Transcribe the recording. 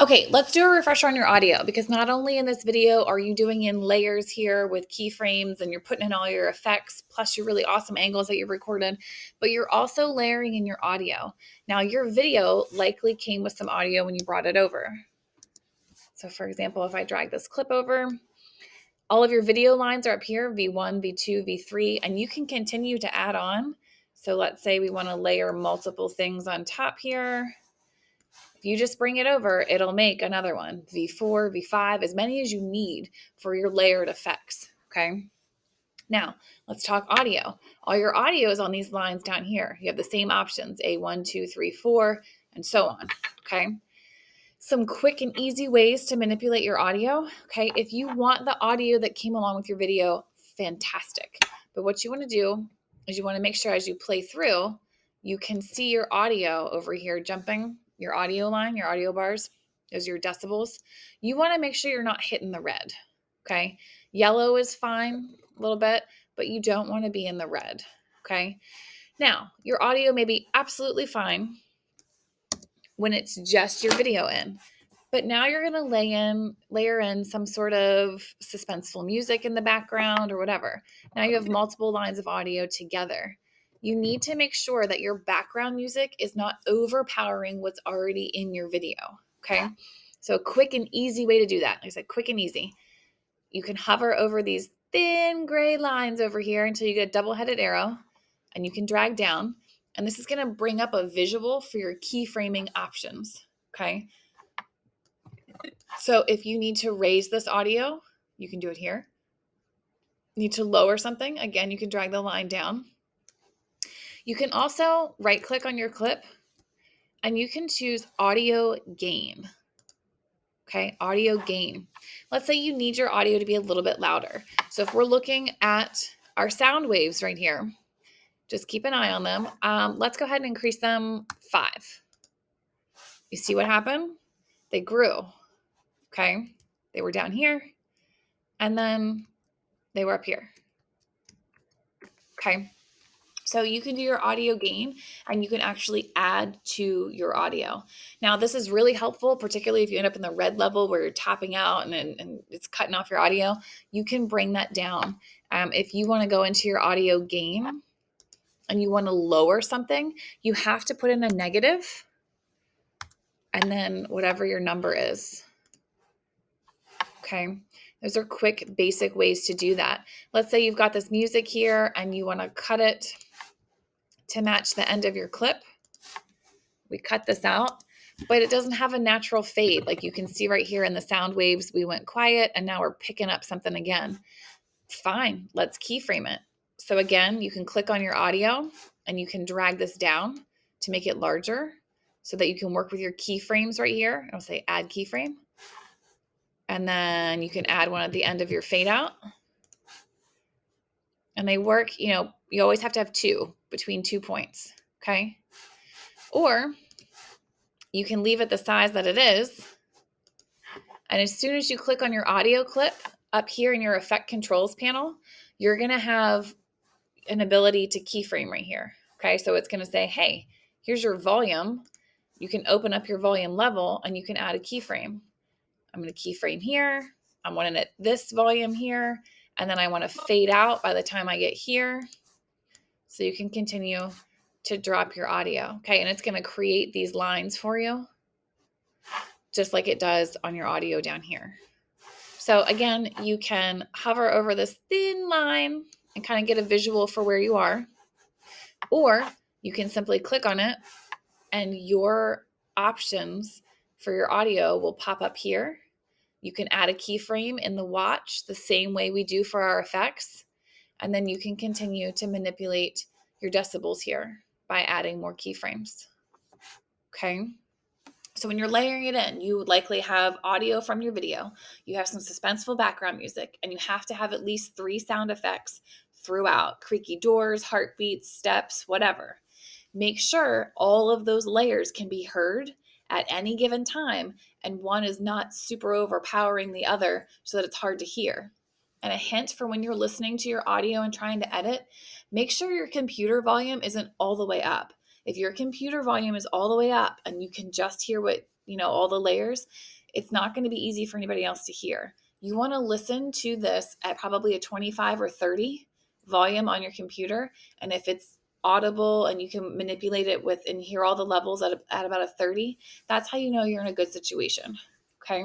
Okay, let's do a refresher on your audio because not only in this video are you doing in layers here with keyframes and you're putting in all your effects, plus your really awesome angles that you've recorded, but you're also layering in your audio. Now, your video likely came with some audio when you brought it over. So for example, if I drag this clip over, all of your video lines are up here, V1, V2, V3, and you can continue to add on. So let's say we want to layer multiple things on top here. If you just bring it over, it'll make another one, V4, V5, as many as you need for your layered effects, okay? Now, let's talk audio. All your audio is on these lines down here. You have the same options, A1, 2, 3, 4, and so on, okay? Some quick and easy ways to manipulate your audio, okay? If you want the audio that came along with your video, fantastic. But what you want to do is you want to make sure as you play through, you can see your audio over here jumping, your audio line, your audio bars, those are your decibels. You want to make sure you're not hitting the red, okay? Yellow is fine a little bit, but you don't want to be in the red, okay? Now, your audio may be absolutely fine when it's just your video in. But now you're going to layer in some sort of suspenseful music in the background or whatever. Now you have multiple lines of audio together. You need to make sure that your background music is not overpowering what's already in your video, okay? So a quick and easy way to do that. Like I said, quick and easy. You can hover over these thin gray lines over here until you get a double-headed arrow, and you can drag down. And this is going to bring up a visual for your keyframing options, okay? So if you need to raise this audio, you can do it here. Need to lower something, again, you can drag the line down. You can also right-click on your clip, and you can choose audio gain. Okay, audio gain. Let's say you need your audio to be a little bit louder. So if we're looking at our sound waves right here, just keep an eye on them. Let's go ahead and increase them 5. You see what happened? They grew. Okay, they were down here, and then they were up here. Okay, so you can do your audio gain and you can actually add to your audio. Now, this is really helpful, particularly if you end up in the red level where you're tapping out and it's cutting off your audio. You can bring that down. If you want to go into your audio gain and you want to lower something, you have to put in a negative and then whatever your number is. Okay, those are quick, basic ways to do that. Let's say you've got this music here and you want to cut it to match the end of your clip. We cut this out, but it doesn't have a natural fade. Like you can see right here in the sound waves, we went quiet and now we're picking up something again. Fine, let's keyframe it. So again, you can click on your audio and you can drag this down to make it larger so that you can work with your keyframes right here. I'll say add keyframe. And then you can add one at the end of your fade out. And they work, you always have to have 2 between 2 points, okay? Or you can leave it the size that it is. And as soon as you click on your audio clip up here in your effect controls panel, you're going to have an ability to keyframe right here. Okay, so it's going to say, hey, here's your volume. You can open up your volume level and you can add a keyframe. I'm going to keyframe here. I'm wanting it this volume here. And then I want to fade out by the time I get here. So you can continue to drop your audio. Okay, and it's going to create these lines for you, just like it does on your audio down here. So again, you can hover over this thin line and kind of get a visual for where you are, or you can simply click on it and your options for your audio will pop up here. You can add a keyframe in the watch the same way we do for our effects, and then you can continue to manipulate your decibels here by adding more keyframes. Okay. So when you're layering it in, you would likely have audio from your video, you have some suspenseful background music, and you have to have at least 3 sound effects throughout: creaky doors, heartbeats, steps, whatever. Make sure all of those layers can be heard at any given time, and one is not super overpowering the other so that it's hard to hear. And a hint for when you're listening to your audio and trying to edit, make sure your computer volume isn't all the way up. If your computer volume is all the way up and you can just hear what all the layers, it's not going to be easy for anybody else to hear. You want to listen to this at probably a 25 or 30 volume on your computer. And if it's audible and you can manipulate it with and hear all the levels at about a 30, that's how you know you're in a good situation. Okay.